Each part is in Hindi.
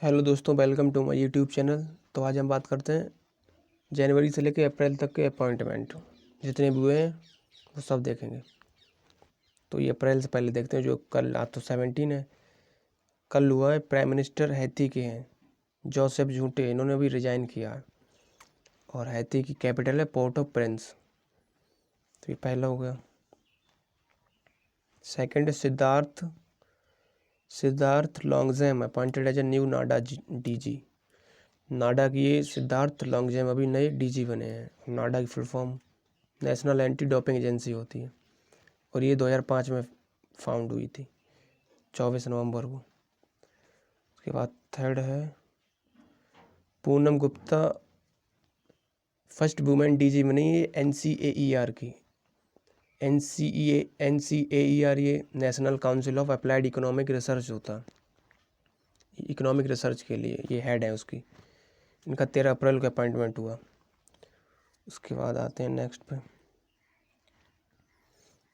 हेलो दोस्तों, welcome to my YouTube channel. तो आज हम बात करते हैं जनवरी से लेकर अप्रैल तक के अपॉइंटमेंट जितने भी हुए हैं वो सब देखेंगे। तो ये अप्रैल से पहले देखते हैं जो कल, आज तो 17 है। कल हुआ है, प्राइम मिनिस्टर हैती के हैं जोसेफ झूटे, इन्होंने अभी रिजाइन किया है और हैती की कैपिटल है पोर्ट ऑफ प्रिंस। तो ये पहला हो गया। सेकंड है Siddharth Longjam appointed as a new NADA DG. NADA की ये सिद्धार्थ लॉन्गजेम अभी नए डीजी बने हैं। नाडा की full form national anti doping agency होती है और ये 2005 में फाउंड हुई थी, 24 नवंबर को। उसके बाद थर्ड है Poonam Gupta, first women DG बनी है NCAER की। NCAER ये national council of applied economic research होता है। इकोनॉमिक रिसर्च के लिए ये हेड है उसकी। इनका 13 अप्रैल को अपॉइंटमेंट हुआ। उसके बाद आते हैं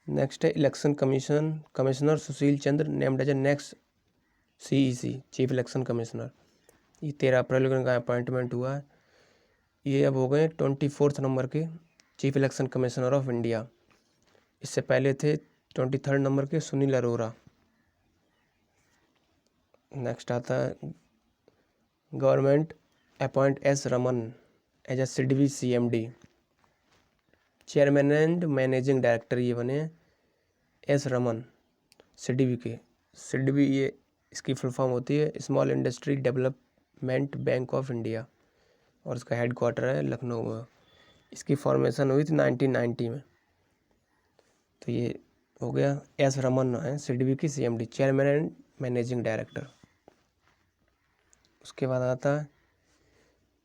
नेक्स्ट है election commissioner Sushil Chandra named as a next CEC chief election commissioner. ये 13 अप्रैल को इनका अपॉइंटमेंट हुआ है। ये अब हो गए 24 नंबर के chief election commissioner of India. इससे पहले थे 23 नंबर के सुनील अरोरा। नेक्स्ट आता है government appoint S Raman as a SIDBI CMD, chairman and managing director ये बने S रमन सिडबी के। सिडबी ये इसकी फुल फॉर्म होती है small industry development bank of India और इसका हेड क्वार्टर है लखनऊ में। इसकी फॉर्मेशन हुई थी 1990 में। तो ये हो गया S रमन है सिडबी की CMD, chairman and managing director. उसके बाद आता है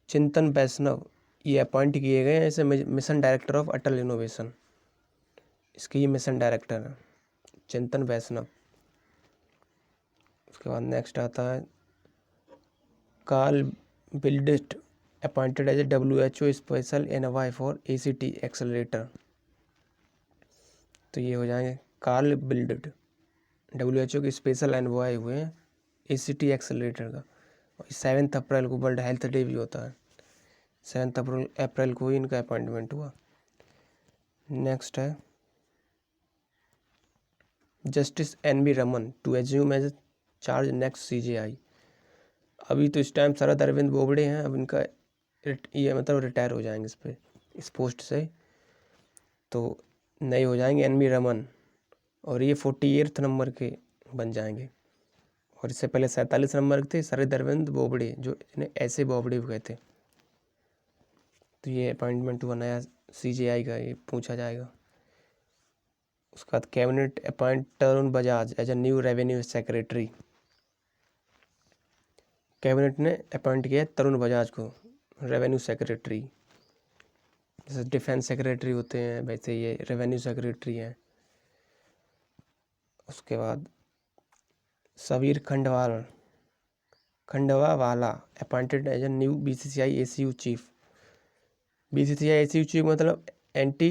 चिंतन वैष्णव, ये अपॉइंट किए गए हैं ऐसे mission director of Atal innovation. इसके ये मिशन डायरेक्टर हैं चिंतन वैष्णव। उसके बाद नेक्स्ट आता है Carl Bildt appointed as a WHO special envoy for ACT accelerator. तो ये हो जाएंगे कार्ल बिल्डिट, WHO के स्पेशल एनवाई हुए हैं ACT एक्सेलरेटर का। और 7 अप्रैल को वर्ल्ड हेल्थ डे भी होता है। 7 अप्रैल को ही इनका अपॉइंटमेंट हुआ। नेक्स्ट है justice NV Raman to assume as charge next CJI। अभी तो इस टाइम शरद अरविंद बोबड़े हैं, अब इनका ये मतलब रिटायर हो जाएंगे इस पोस्ट से। तो नए हो जाएंगे NV रमन और ये 48 नंबर के बन जाएंगे। और इससे पहले 47 नंबर के थे शरद अरविंद बोबड़े, जो इन्हें ऐसे बोबड़े भी कहते। तो ये अपॉइंटमेंट हुआ नया CJI का, ये पूछा जाएगा। उसके बाद cabinet appoint Tarun Bajaj as a new revenue secretary. Cabinet ने अपॉइंट किया तरुण बजाज को रेवेन्यू सेक्रेटरी। जैसे डिफेंस सेक्रेटरी होते हैं वैसे ये रेवेन्यू सेक्रेटरी हैं। उसके बाद Sabir Khandwawala appointed as a new BCCI ACU chief. BCCI ACU chief मतलब एंटी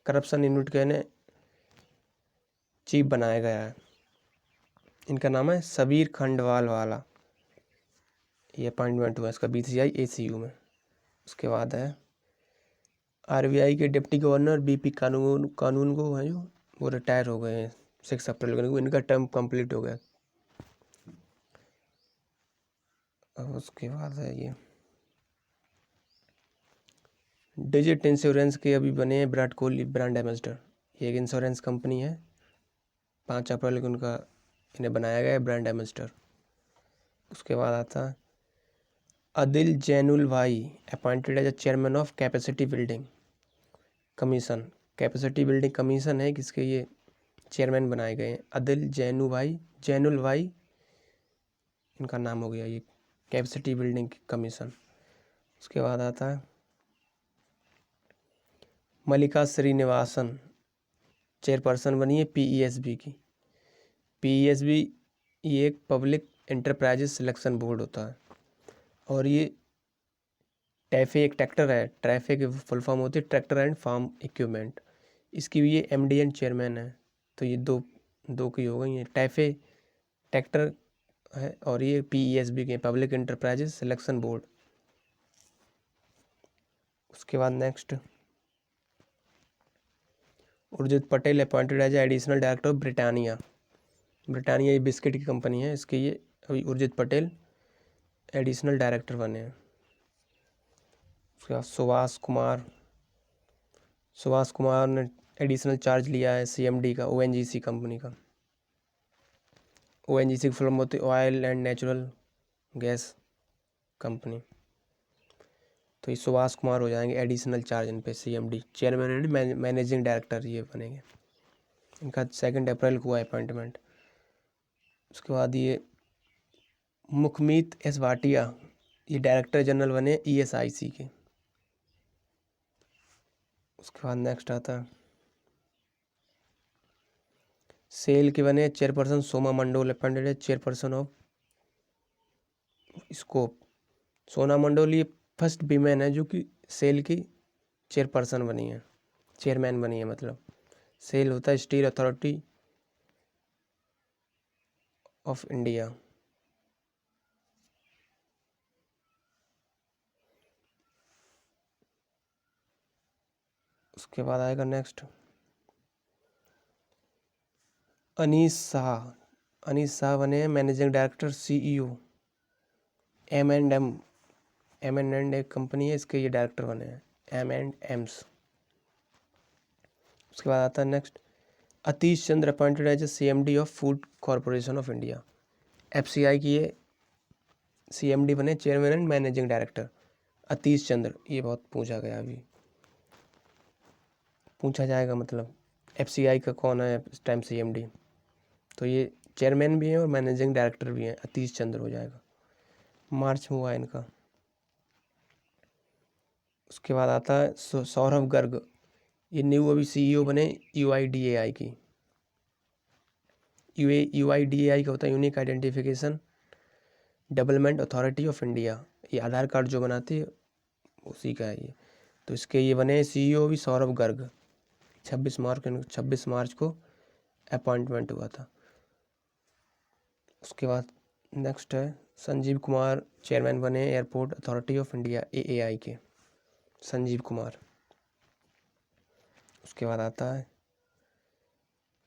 करप्शन यूनिट के ने चीफ बनाया गया है। इनका नाम है सबीर खंडवालवाला। ये अपॉइंटमेंट हुआ इसका BCCI ACU में। उसके बाद है RBI के डिप्टी गवर्नर BP कानून को हैं जो वो रिटायर हो गए हैं 6 अप्रैल को, इनका टर्म कंप्लीट हो गया। अब उसके बाद है ये डिजिट इंश्योरेंस के अभी बने हैं विराट कोहली ब्रांड एम्बेसडर। ये एक इंश्योरेंस कंपनी है, 5 अप्रैल को उनका इन्हें बनाया गया है ब्रांड एम्बेसडर। उसके बाद आता है Adil Zainulbhai appointed as a chairman of capacity building commission. Capacity building commission है किसके ये चेयरमैन बनाए गए हैं अदिल जैनुल भाई इनका नाम हो गया ये कैपेसिटी बिल्डिंग कमीशन। उसके बाद आता है मल्लिका श्रीनिवासन, चेयरपर्सन बनी है PESB की। PESB ये एक पब्लिक एंटरप्राइजेस सिलेक्शन बोर्ड होता है और ये टैफे एक ट्रैक्टर है, ट्रैफे की फुल फॉर्म होती है ट्रैक्टर एंड फार्म इक्विपमेंट। इसकी भी ये MD एंड चेयरमैन है। तो ये दो की हो गई हैं। टैफे ट्रैक्टर है, और ये PESB के पब्लिक इंटरप्राइजेस सिलेक्शन बोर्ड। उसके बाद next, Urjit Patel appointed as additional director of Britannia. Britannia ये बिस्किट की कंपनी है, इसके ये अभी उर्जित पटेल एडिशनल डायरेक्टर बने हैं। उसके बाद सुभाष कुमार ने एडिशनल चार्ज लिया है CMD का ONGC कंपनी का। ONGC की फुल होती है oil and natural gas company. तो ये सुभाष कुमार हो जाएंगे एडिशनल चार्ज इन पे, CMD chairman and managing director ये बनेंगे। इनका 2 अप्रैल को हुआ अपॉइंटमेंट। उसके बाद ये मुखमीत एस भाटिया ये डायरेक्टर जनरल बने ESIC के। उसके बाद नेक्स्ट आता है सेल के बने चेयरपर्सन सोमा मंडोल अपॉइंटेड है चेयरपर्सन ऑफ स्कोप। सोना मंडोल ये फर्स्ट वीमेन है जो कि सेल की चेयरपर्सन बनी है, चेयरमैन बनी है। मतलब सेल होता है स्टील अथॉरिटी ऑफ इंडिया। उसके बाद आएगा नेक्स्ट अनीस शाह बने हैं मैनेजिंग डायरेक्टर CEO M&M एक कंपनी है, इसके ये डायरेक्टर बने हैं M&Ms। उसके बाद आता है next Atish Chandra appointed as CMD of food corporation of India. FCI की ये CMD बने chairman and managing director Atish Chandra. ये बहुत पूछा गया, अभी पूछा जाएगा मतलब FCI का कौन है इस टाइम CMD। तो ये चेयरमैन भी हैं और मैनेजिंग डायरेक्टर भी हैं, अतीश चंद्र हो जाएगा। मार्च में हुआ है इनका। उसके बाद आता है सौरभ गर्ग, ये न्यू अभी CEO बने UIDAI की। UIDAI का होता है unique identification development authority of India. ये आधार कार्ड जो बनाती है उसी का है ये। तो इसके ये बने CEO भी सौरभ गर्ग। 26 मार्च को अपॉइंटमेंट हुआ था। उसके बाद नेक्स्ट है संजीव कुमार चेयरमैन बने airport authority of India AAI के, संजीव कुमार। उसके बाद आता है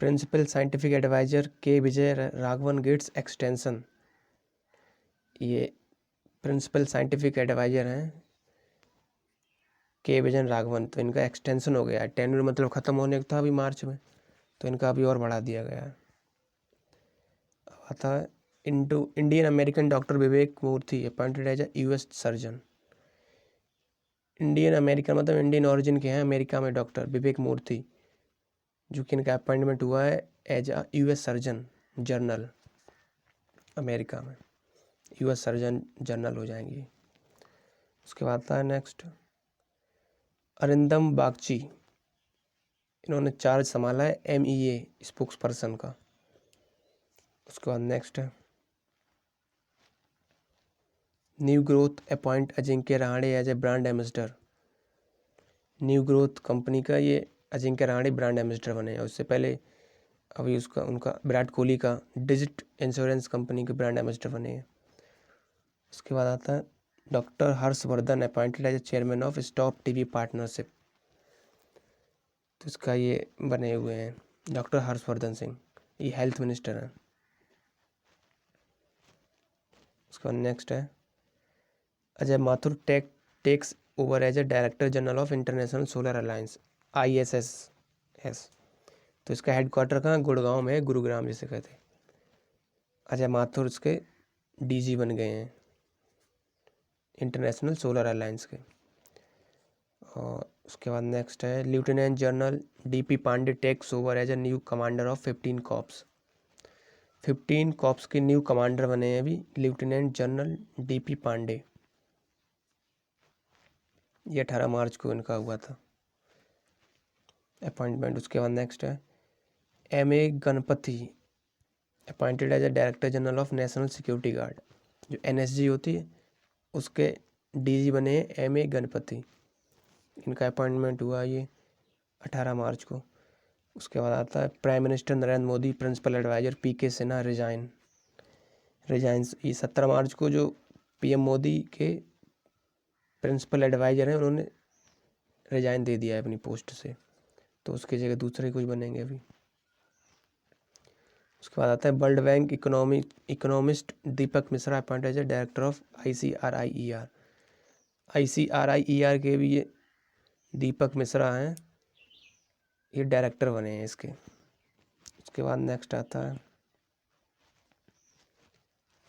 प्रिंसिपल साइंटिफिक एडवाइजर के विजय राघवन गेट्स एक्सटेंशन। ये प्रिंसिपल साइंटिफिक एडवाइजर हैं के विजय राघवन। तो इनका एक्सटेंशन हो गया है, टेन्योर मतलब ख़त्म होने का था अभी मार्च में, तो इनका अभी और बढ़ा दिया गया है। आता है Indian American doctor Vivek Murthy appointed as US surgeon. Indian American मतलब इंडियन ओरिजिन के हैं, अमेरिका में डॉक्टर विवेक मूर्ति, जो कि इनका अपॉइंटमेंट हुआ है as US surgeon general. America में US सर्जन जनरल हो जाएंगी। उसके बाद आता है नेक्स्ट अरिंदम बागची, इन्होंने चार्ज संभाला है MEA स्पोक्स पर्सन का। उसके बाद नेक्स्ट है new growth appoint Ajinkya Rahane as a brand ambassador. New growth company का ये अजिंक्य रहाणे ब्रांड एम्बेसडर बने हैं। उससे पहले अभी उनका विराट कोहली का डिजिट इंश्योरेंस कंपनी के ब्रांड एम्बेसडर बने हैं। उसके बाद आता है doctor Harshvardhan appointed as chairman of stop TB partnership. तो इसका ये बने हुए हैं डॉक्टर हर्षवर्धन सिंह, ये हेल्थ मिनिस्टर हैं। उसके बाद नेक्स्ट है Ajay Mathur takes over as a director general of international solar alliance ISS। तो इसका हेडक्वार्टर कहाँ, गुड़गांव में है, गुरुग्राम जिसे कहते हैं। अजय माथुर इसके DG बन गए हैं इंटरनेशनल सोलर अलायंस के। और उसके बाद नेक्स्ट है lieutenant general DP Pande takes over as a new commander of 15 corps. 15 corps के न्यू कमांडर बने हैं अभी लेफ्टिनेंट जनरल DP पांडे। ये 18 मार्च को इनका हुआ था अपॉइंटमेंट। उसके बाद नेक्स्ट है MA Ganapathy appointed as a director general of national security guard. जो NSG होती है उसके DG बने हैं MA गणपति। इनका अपॉइंटमेंट हुआ ये 18 मार्च को। उसके बाद आता है prime minister Narendra Modi principal adviser PK Sinha resigns. ये 17 मार्च को जो पीएम मोदी के प्रिंसिपल एडवाइज़र हैं उन्होंने रिजाइन दे दिया है अपनी पोस्ट से, तो उसकी जगह दूसरे कुछ बनेंगे अभी। उसके बाद आता है world bank economist Deepak Mishra appointed as director of ICRIER। ICRIER के भी ये दीपक मिश्रा हैं, ये डायरेक्टर बने हैं इसके। उसके बाद नेक्स्ट आता है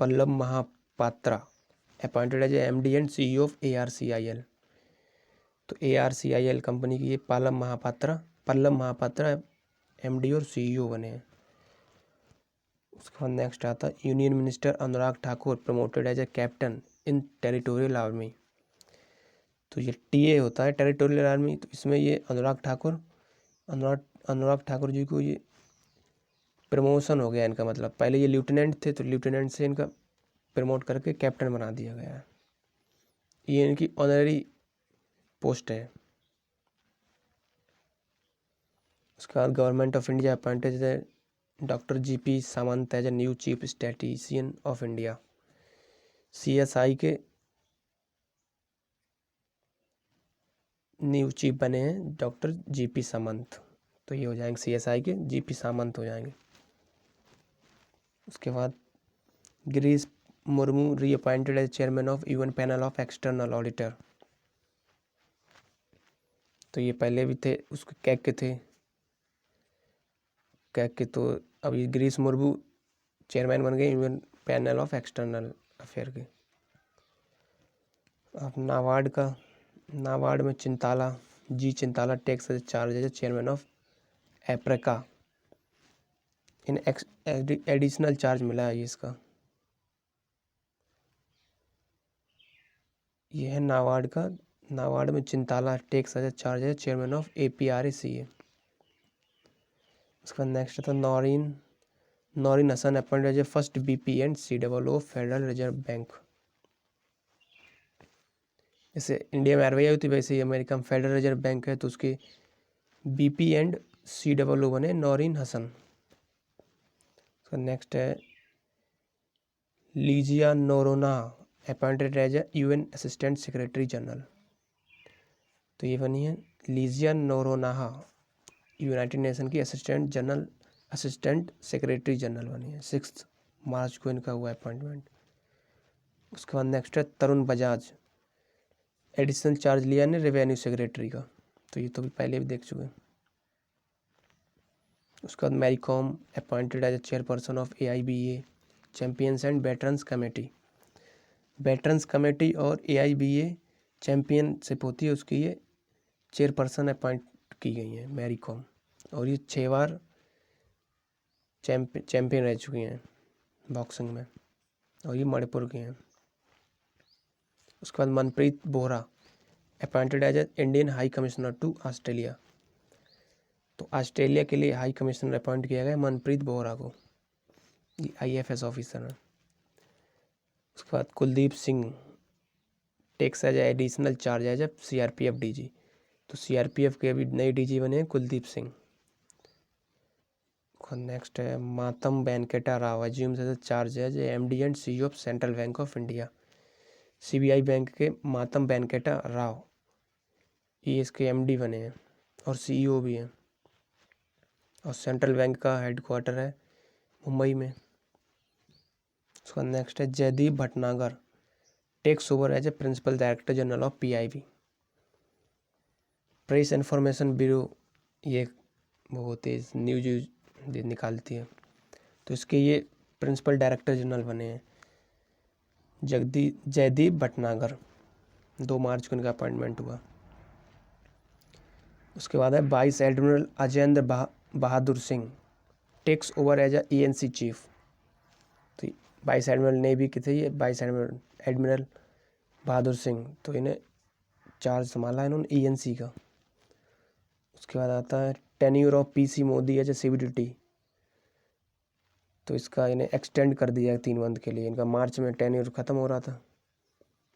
Pallav Mohapatra appointed as MD and CEO of ARCIL। तो ARCIL कंपनी की ये पल्लव महापात्रा MD और CEO बने हैं। उसके बाद नेक्स्ट आता है union minister Anurag Thakur promoted as a captain in territorial army. तो ये TA होता है टेरिटोरियल आर्मी, तो इसमें ये अनुराग ठाकुर जी को ये प्रमोशन हो गया इनका, मतलब पहले ये लेफ्टिनेंट थे तो लेफ्टिनेंट से इनका प्रमोट करके कैप्टन बना दिया गया है। ये इनकी ऑनररी पोस्ट है। उसके बाद government of India appointed doctor GP Samant as a new chief statistician of India. CSI के न्यू चीफ बने हैं डॉक्टर GP सामंत, तो ये हो जाएंगे CSI के GP सामंत हो जाएंगे। उसके बाद Girish Murmu reappointed as chairman of UN panel of external auditor. तो ये पहले भी थे उसके कैग के, तो अब ये गिरीश मुर्मू चेयरमैन बन गए UN panel of external affair के। अब नाबार्ड में Chintala takes charge as chairman of APRACA. इन एडिशनल चार्ज मिला है ये इसका। ये है नाबार्ड में Chintala takes as charge as chairman of APRACA। उसका नेक्स्ट था Naureen Hasan appointed as first BP and COO federal reserve bank. जैसे इंडिया में RBI होती वैसे ही अमेरिका में फेडरल रिजर्व बैंक है, तो उसके BP एंड COO बने नौरीन हसन। उसका नेक्स्ट है Ligia Noronha appointed as UN assistant secretary general. तो ये बनी है लीजिया नोरोनाहा, यूनाइटेड नेशन की असिस्टेंट सेक्रेटरी जनरल बनी है। 6 मार्च को इनका हुआ अपॉइंटमेंट। उसके बाद नेक्स्ट है तरुण बजाज, एडिशनल चार्ज लिया ने रेवेन्यू सेक्रेटरी का, तो ये तो भी पहले भी देख चुके हैं। उसके बाद Mary Kom appointed as chairperson of AIBA champions and veterans committee और AIBA चैम्पियनशिप होती है उसकी, ये चेयरपर्सन अपॉइंट की गई हैं मैरी कॉम, और ये 6 बार चैम्पियन रह चुकी हैं बॉक्सिंग में, और ये मणिपुर की हैं। उसके बाद Manpreet Bohra appointed as Indian high commissioner to Australia. तो ऑस्ट्रेलिया के लिए हाई कमिश्नर अपॉइंट किया गया मनप्रीत बोहरा को, ये IFS ऑफिसर हैं। उसके बाद Kuldeep Singh takes as additional charge as CRPF DG। तो CRPF के अभी नए DG बने हैं कुलदीप सिंह। नेक्स्ट है Matam Venkata Rao assumes as charge as MD and CEO of central bank of India. CBI bank के मातम वेंकटा राव ये इसके MD बने हैं और CEO भी हैं, और सेंट्रल बैंक का हेडक्वार्टर है मुंबई में। उसका नेक्स्ट है Jaideep Bhatnagar takes over as a principal director general of PIB, press information bureau, ये वो होती है न्यूज निकालती है, तो इसके ये प्रिंसिपल डायरेक्टर जनरल बने हैं जयदीप भटनागर। 2 मार्च को इनका अपॉइंटमेंट हुआ। उसके बाद है vice admiral Ajendra Bahadur Singh takes over as ENC chief. तो वाइस एडमिरल नेवी के थे ये वाइस एडमिरल बहादुर सिंह, तो इन्हें चार्ज संभाला इन्होंने ENC का। उसके बाद आता है tenure of PC Modi as CBDT। तो इसका इन्हें एक्सटेंड कर दिया है 3 मंथ के लिए, इनका मार्च में टेन्यूर ख़त्म हो रहा था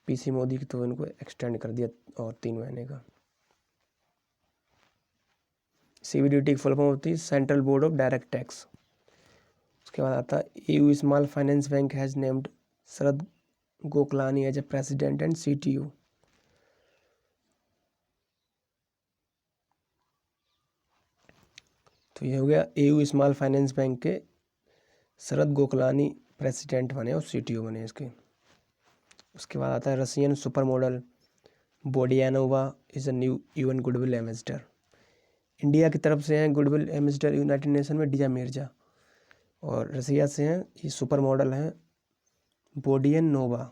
PC मोदी की, तो इनको एक्सटेंड कर दिया और 3 महीने का। CBDT की फुल फॉर्म होती है central board of direct tax. उसके बाद आता है EU small finance bank has named Sharad Gokalani as a president and CTO। तो ये हो गया EU स्मॉल फाइनेंस बैंक के शरद गोकलानी प्रेसिडेंट बने और CTO बने इसके। उसके बाद आता है Russian super model Vodianova is a new UN goodwill ambassador. India की तरफ से हैं गुडविल एम्बेसडर यूनाइटेड नेशन में डिया मिर्जा, और रसिया से हैं ये सुपर मॉडल हैं बोडियन नोवा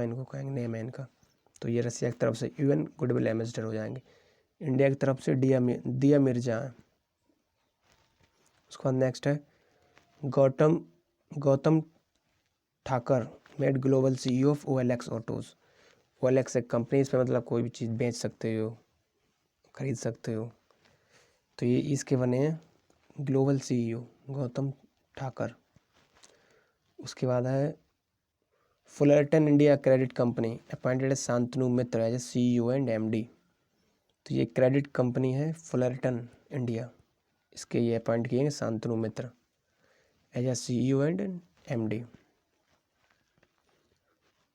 इनको कहेंगे, नेम है इनका। तो ये रसिया की तरफ से UN गुडविल एम्बेसडर हो जाएंगे। इंडिया की तरफ से दिया मिर्जा है। उसके बाद नेक्स्ट है Gautam Thakar made global CEO of OLX autos. OLX एक कंपनी, इस पर मतलब कोई भी चीज़ बेच सकते हो, खरीद सकते हो। तो ये इसके बने हैं ग्लोबल CEO गौतम ठाकर। उसके बाद है Fullerton India credit company appointed Shantanu Mitra as a CEO and MD। तो ये क्रेडिट कंपनी है फुलरटन इंडिया, इसके ये अपॉइंट किए हैं Shantanu Mitra as a CEO and MD।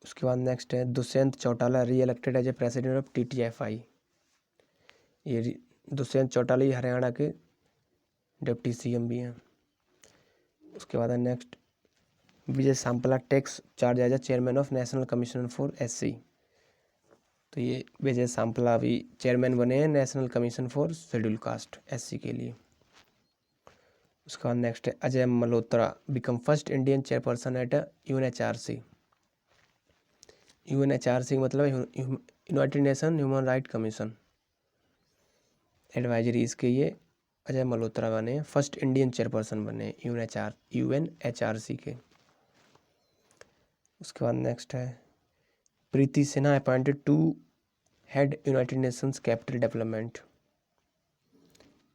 उसके बाद नेक्स्ट है Dushyant Chautala reelected as a president of TTFI। ये दुष्यंत चौटाला ही हरियाणा के डिप्टी CM भी हैं। उसके बाद है next Vijay Sampla takes charge as a chairman of national commission for SC। तो ये विजय सांपला अभी चेयरमैन बने हैं national commission for schedule caste SC के लिए। उसके बाद नेक्स्ट है Ajay Malhotra become first Indian chairperson at UNHRC। UNHRC मतलब united nation human right commission advisory, इसके ये अजय मल्होत्रा बने हैं, फर्स्ट इंडियन चेयरपर्सन बने UNHRC के। उसके बाद नेक्स्ट है प्रीति Sinha appointed to head united nations capital development.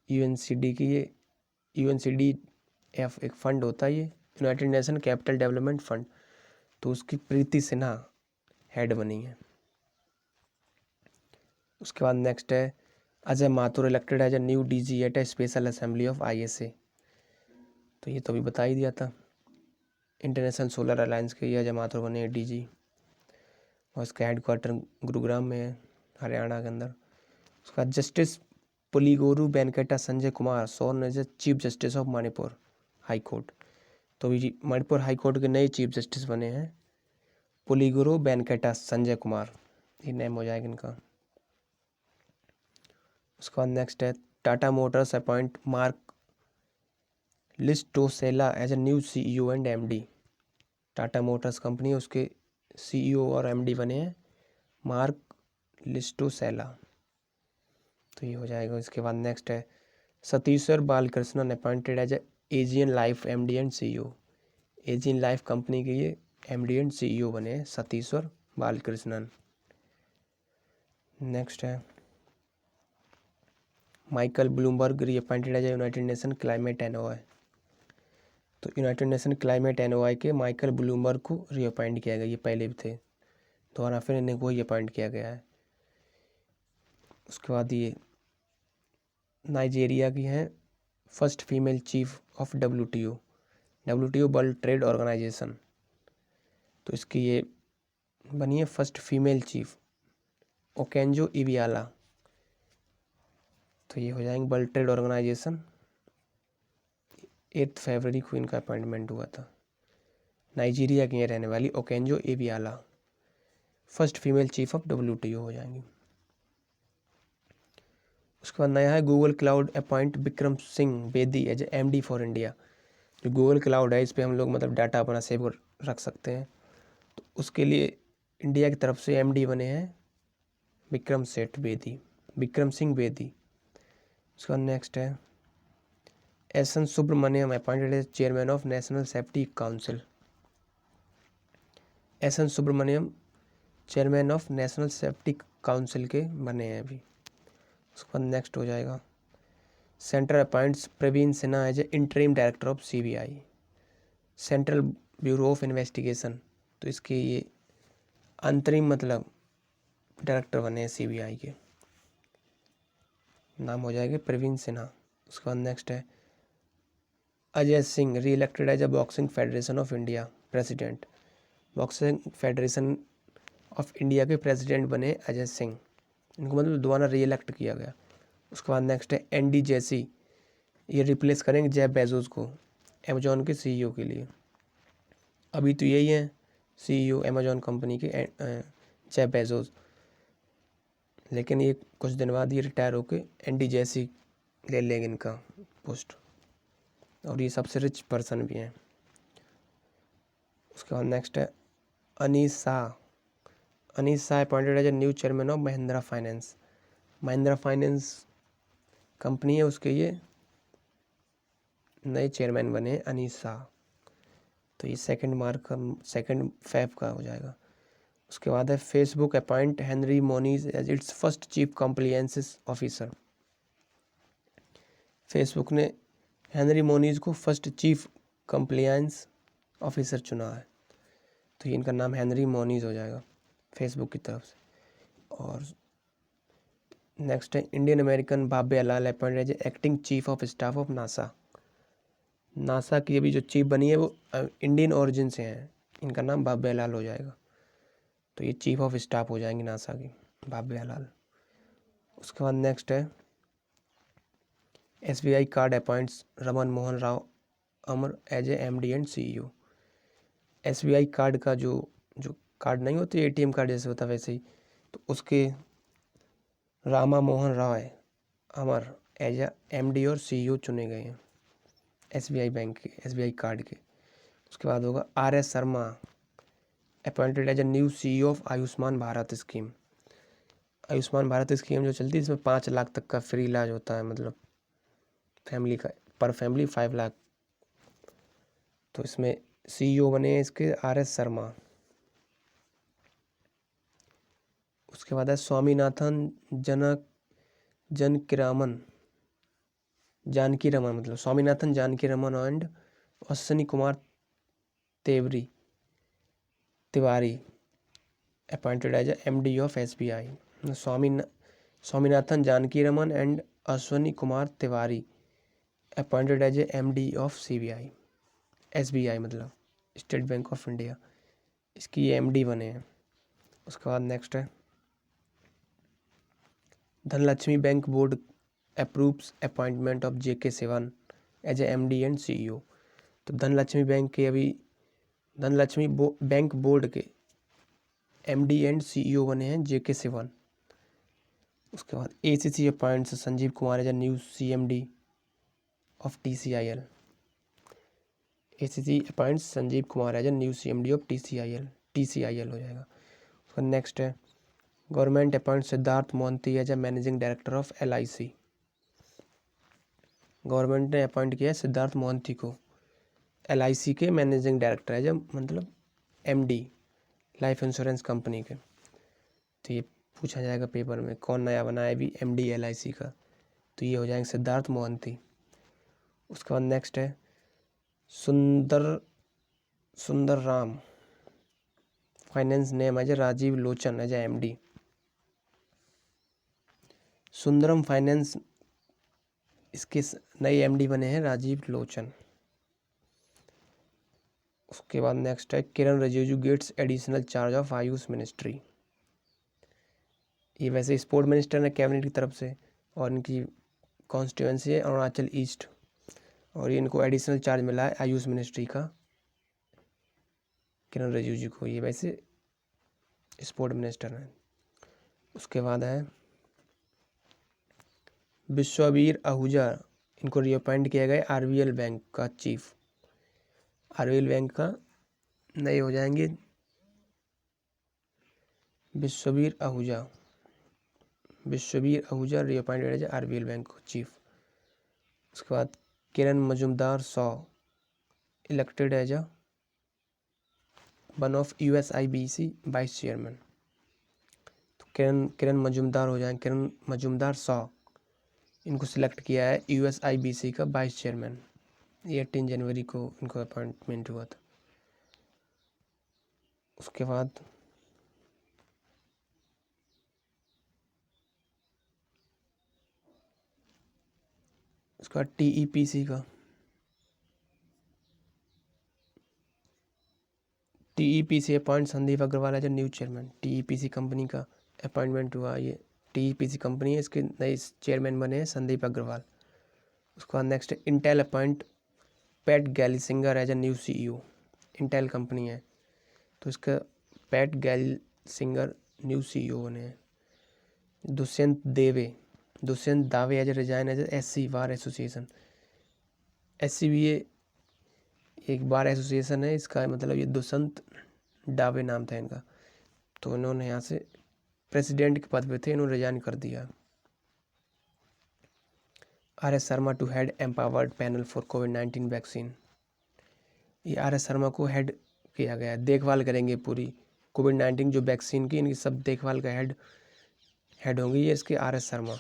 UNCD की ये UNCDF एक फंड होता है, ये united nation capital development fund, तो उसकी प्रीति सिन्हा हेड बनी है। उसके बाद नेक्स्ट है Ajay Mathur elected as a new DG at a special assembly of ISA। तो ये तो अभी बता ही दिया था, इंटरनेशनल सोलर अलायंस के ये अजय माथुर बने DG, और इसका हेडक्वार्टर गुरुग्राम में है, हरियाणा के अंदर। उसका justice Puligoru Venkata Sanjay Kumar sworn as a chief justice of Manipur high court. तो ये मणिपुर हाई कोर्ट के नए चीफ जस्टिस बने हैं पुलिगोरू वेंकटा संजय कुमार, ये नेम हो जाएगा इनका। उसके बाद नेक्स्ट है Tata motors appoint Marc Llistosella as a new CEO and MD। Tata motors company है, उसके CEO और MD बने हैं मार्क लिस्टोसेला, तो ये हो जाएगा। इसके बाद नेक्स्ट है Satishwar Balakrishnan appointed as Aegon life MD and CEO। Aegon life company के ये MD एंड CEO बने हैं सतीश्वर बालकृष्णन। नेक्स्ट है Michael Bloomberg reappointed as united nation climate NOI। तो यूनाइटेड नेशन क्लाइमेट NOI के माइकल ब्लूमबर्ग को रीअपॉइंट किया गया, ये पहले भी थे, दोबारा फिर इन्हें को ही अपॉइंट किया गया है। उसके बाद ये नाइजीरिया की हैं first female chief of WTO world trade organisation. तो इसकी ये बनी है first female chief Okonjo Iweala. तो ये हो जाएंगे वर्ल्ड ट्रेड ऑर्गेनाइजेशन, 8 फरवरी को इनका अपॉइंटमेंट हुआ था। नाइजीरिया की रहने वाली Okonjo Iweala first female chief of WTO हो जाएंगी। उसके बाद नया है Google cloud appoint Vikram Singh Bedi as MD for India. जो गूगल क्लाउड है इस पर हम लोग मतलब डाटा अपना सेव रख सकते हैं, तो उसके लिए इंडिया की तरफ से MD बने हैं विक्रम सिंह बेदी। उसका नेक्स्ट है SN Subramaniam appointed as chairman of national safety council. SN Subramaniam chairman of national safety council के बने हैं अभी। उसके बाद नेक्स्ट हो जाएगा central appoints Praveen Sinha as a interim director of CBI central bureau of investigation. तो इसके ये अंतरिम मतलब डायरेक्टर बने हैं CBI के, नाम हो जाएगा प्रवीण सिन्हा। उसके बाद नेक्स्ट है Ajay Singh reelected as a boxing federation of India president. Boxing federation of India के प्रेसिडेंट बने अजय सिंह, इनको मतलब दोबारा री इलेक्ट किया गया। उसके बाद नेक्स्ट है एंडी जेसी, ये रिप्लेस करेंगे जेफ बेजोस को अमेजोन के सीईओ के लिए। अभी तो यही है सीईओ अमेजोन कंपनी के जेफ बेजोस, लेकिन ये कुछ दिन बाद ये रिटायर होके एंडी जेसी ले लेंगे इनका पोस्ट, और ये सबसे रिच पर्सन भी हैं। उसके बाद नेक्स्ट है Anish Shah appointed as a new chairman of Mahindra finance. Mahindra finance company है, उसके ये नए चेयरमैन बने हैं अनीस शाह। तो ये सेकंड फेब का हो जाएगा। उसके बाद है Facebook appoint Henry Moniz as its first chief compliance officer. Facebook ने हेनरी मोनीज को फर्स्ट चीफ कॉम्प्लियंस ऑफिसर चुना है, तो ये इनका नाम हेनरी मोनीज हो जाएगा फेसबुक की तरफ से। और नेक्स्ट है Indian American Bhavya Lal appointed as acting chief of staff of NASA. NASA की अभी जो चीफ बनी है वो इंडियन ओरिजिन से हैं, इनका नाम बाबे अलाल हो जाएगा। तो ये चीफ ऑफ स्टाफ हो जाएंगी नासा की, बाबे अलाल। उसके बाद नेक्स्ट है SBI card appoints Raman Mohan Rao Amar as a MD and CEO। SBI card का जो कार्ड नहीं होती ATM कार्ड जैसे होता वैसे ही, तो उसके रामा मोहन राव है अमर एज ए MD और CEO चुने गए हैं SBI बैंक के, SBI कार्ड के। उसके बाद होगा RS Sharma appointed as a new CEO of Ayushman Bharat scheme. Ayushman Bharat scheme जो चलती है इसमें 5 लाख तक का फ्री इलाज होता है, मतलब फैमिली का, पर फैमिली 5 लाख। तो इसमें CEO बने हैं इसके RS शर्मा। उसके बाद है स्वामीनाथन जानकी रमन, मतलब Swaminathan Janaki Raman and Ashwini Kumar Tiwari appointed as MD of SBI। Swaminathan Janaki Raman and Ashwini Kumar Tiwari appointed as MD of SBI मतलब स्टेट बैंक ऑफ इंडिया, इसकी ये MD बने हैं। उसके बाद नेक्स्ट है Dhanlaxmi bank board approves appointment of JK Sivan as a MD and CEO। तो धनलक्ष्मी बैंक बोर्ड के MD एंड CEO बने हैं JK सिवान। उसके बाद ACC appoints Sanjeev Kumar as a new CMD of TCIL। ACC appoints Sanjeev Kumar as a new CMD of TCIL हो जाएगा। उसका नेक्स्ट है government appoint Siddharth Mohanty as a managing director of LIC। Government ने अपॉइंट किया है सिद्धार्थ मोहंती को LIC के मैनेजिंग डायरेक्टर एज ए मतलब MD लाइफ इंश्योरेंस कंपनी के। तो ये पूछा जाएगा पेपर में कौन नया बना है अभी MD LIC का, तो ये हो जाएंगे सिद्धार्थ मोहंती। उसके बाद नेक्स्ट है Sundaram finance name as a Rajiv Lochan as a MD। Sundaram finance इसके नए MD बने हैं राजीव लोचन। उसके बाद नेक्स्ट है Kiran Rijiju gets additional charge of AYUSH ministry. ये वैसे स्पोर्ट मिनिस्टर है कैबिनेट की तरफ से, और इनकी कॉन्स्टिट्यूंसी है अरुणाचल ईस्ट, और ये इनको एडिशनल चार्ज मिला है आयुष मिनिस्ट्री का किरण रिजिजू को, ये वैसे स्पोर्ट मिनिस्टर हैं। उसके बाद है विश्ववीर आहूजा, इनको रिअपॉइंट किया गया RBL बैंक का चीफ। RBL बैंक का नए हो जाएंगे Vishwavir Ahuja reappointed as RBL bank का चीफ। उसके बाद Kiran Mazumdar elected as a one of USIBC vice chairman. तो किरण मजुमदार हो जाएंगे, किरण मजुमदार इनको सिलेक्ट किया है USIBC का वाइस चेयरमैन। 18 जनवरी को इनको अपॉइंटमेंट हुआ था। उसके बाद उसका TEPC का TEPC appoint Sandeep Agarwal as a new chairman. TEPC company का अपॉइंटमेंट हुआ। ये TEPC कंपनी है, इसके नए चेयरमैन बने हैं संदीप अग्रवाल। उसके बाद next Intel appoint Pat Gelsinger as a new CEO। Intel company है तो इसका पैट गैलिसिंगर न्यू CEO बने हैं। Dushyant Dave as a resign as a SC bar association. SC भी ये एक बार एसोसिएशन है, इसका मतलब ये दुष्यंत दावे नाम था इनका। तो इन्होंने यहाँ से प्रेसिडेंट के पद पे थे, इन्होंने रिजाइन कर दिया। RS Sharma to head empowered panel for कोविड-19 वैक्सीन। ये RS शर्मा को हेड किया गया, देखभाल करेंगे पूरी कोविड-19 जो वैक्सीन की, इनकी सब देखभाल का हेड होंगे ये इसके RS शर्मा।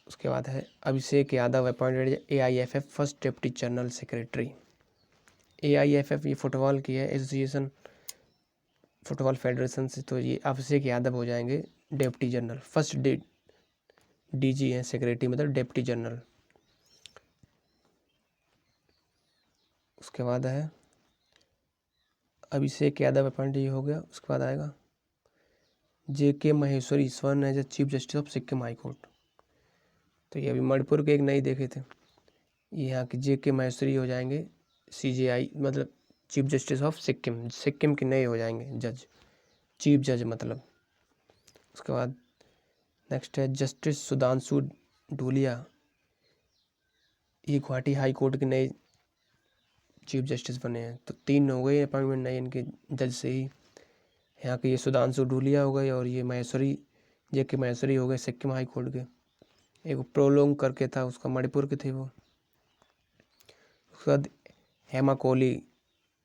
उसके बाद है Abhishek Yadav appointed AIFF first deputy general secretary. AIFF ये फुटबॉल की है एसोसिएशन, फुटबॉल फेडरेशन से। तो ये अभिषेक यादव हो जाएंगे डिप्टी जनरल, फर्स्ट DG हैं, सेक्रेटरी मतलब डिप्टी जनरल। उसके बाद है अभिषेक यादव अपॉइंट, ये हो गया। उसके बाद आएगा JK Maheshwari sworn as a chief justice of Sikkim high court. तो ये अभी मणिपुर के एक नई देखे थे, ये यहाँ के JK महेश्वरी हो जाएंगे CJI मतलब चीफ जस्टिस ऑफ सिक्किम के नए हो जाएंगे जज, चीफ जज मतलब। उसके बाद नेक्स्ट है जस्टिस सुधांशु ढूलिया, ये गुवाहाटी हाई कोर्ट के नए चीफ जस्टिस बने हैं। तो 3 हो गए अपॉइंटमेंट नए इनके जज से ही। यहाँ के ये सुधांशु ढूलिया हो गए और ये महेश्वरी JK महेश्वरी हो गए सिक्किम हाई कोर्ट के। एक प्रोलोंग करके था, उसका मणिपुर के थे वो। उसके बाद हेमा कोहली,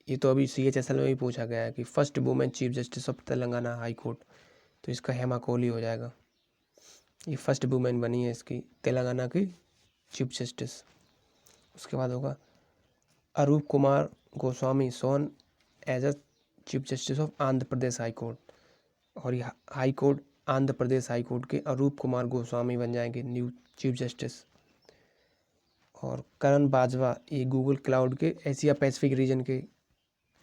ये तो अभी CHSL में भी पूछा गया है कि first women chief justice of Telangana high court, तो इसका हेमा कोहली हो जाएगा। ये फर्स्ट वुमेन बनी है इसकी तेलंगाना की चीफ जस्टिस। उसके बाद होगा Arup Kumar Goswami sworn as a chief justice of Andhra Pradesh high court. और ये high court Andhra Pradesh high court के अरूप कुमार गोस्वामी बन जाएंगे न्यू चीफ जस्टिस। और करण बाजवा, ये गूगल क्लाउड के एशिया पैसिफिक रीजन के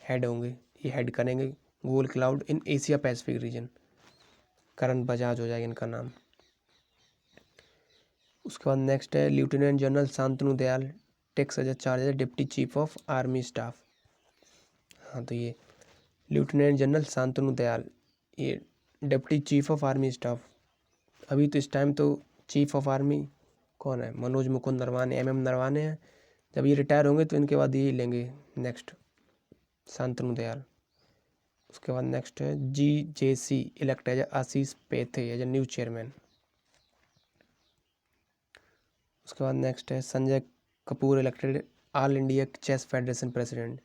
हेड होंगे, ये हेड करेंगे Google cloud in Asia Pacific region. Karan Bajaj हो जाएगा इनका नाम। उसके बाद नेक्स्ट है lieutenant general Shantanu Dayal takes as charge as deputy chief of army staff. हाँ, तो ये लेफ्टिनेंट जनरल शांतनु दयाल, ये deputy chief of army staff. अभी तो इस टाइम तो चीफ ऑफ आर्मी कौन है, मनोज मुकुंद नरवाने, MM नरवाने हैं। जब ये रिटायर होंगे तो इनके बाद ये लेंगे नेक्स्ट शांतनु दयाल। उसके बाद नेक्स्ट है GJC elect as Ashish Pethe as a new chairman. उसके बाद नेक्स्ट है Sanjay Kapoor elected all India chess federation president.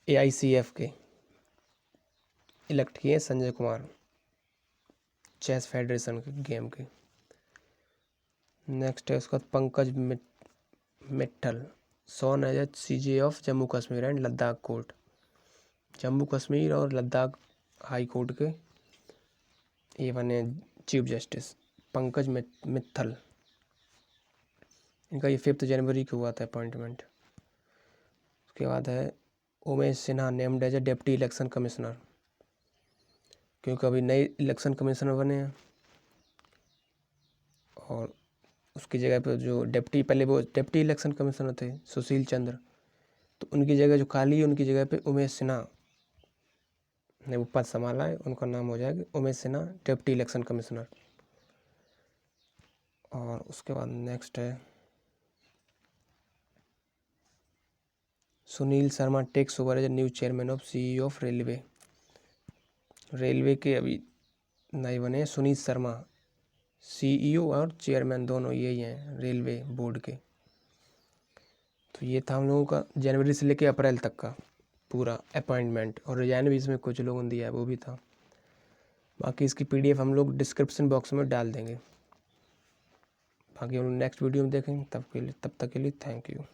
AICF के इलेक्ट किए संजय कुमार, चेस फेडरेशन के गेम के। नेक्स्ट है उसका Pankaj Mittal sworn as CJ of Jammu Kashmir and Ladakh court. Jammu Kashmir और लद्दाख हाई कोर्ट के ये बने चीफ जस्टिस पंकज मित्तल। इनका ये 5 जनवरी को हुआ था अपॉइंटमेंट। उसके बाद है Umesh Sinha named as a deputy election commissioner, क्योंकि अभी नए इलेक्शन कमिश्नर बने हैं। और उसकी जगह पर जो पहले वो डिप्टी इलेक्शन कमिश्नर थे सुशील चंद्र, तो उनकी जगह जो खाली है उनकी जगह पे उमेश सिन्हा ने वो पद संभाला है, उनका नाम हो जाएगा Umesh Sinha deputy election commissioner. और उसके बाद नेक्स्ट है Sunil Sharma takes over as new chairman of CEO of railway. Railway के अभी नए बने हैं सुनील शर्मा, CEO और चेयरमैन दोनों यही हैं रेलवे बोर्ड के। तो ये था हम लोगों का जनवरी से लेकर अप्रैल तक का पूरा अपॉइंटमेंट, और रिजाइन भी इसमें कुछ लोगों ने दिया है वो भी था। बाकी इसकी PDF हम लोग डिस्क्रिप्शन बॉक्स में डाल देंगे। बाकी हम लोग नेक्स्ट वीडियो में देखेंगे, तब तक के लिए थैंक यू।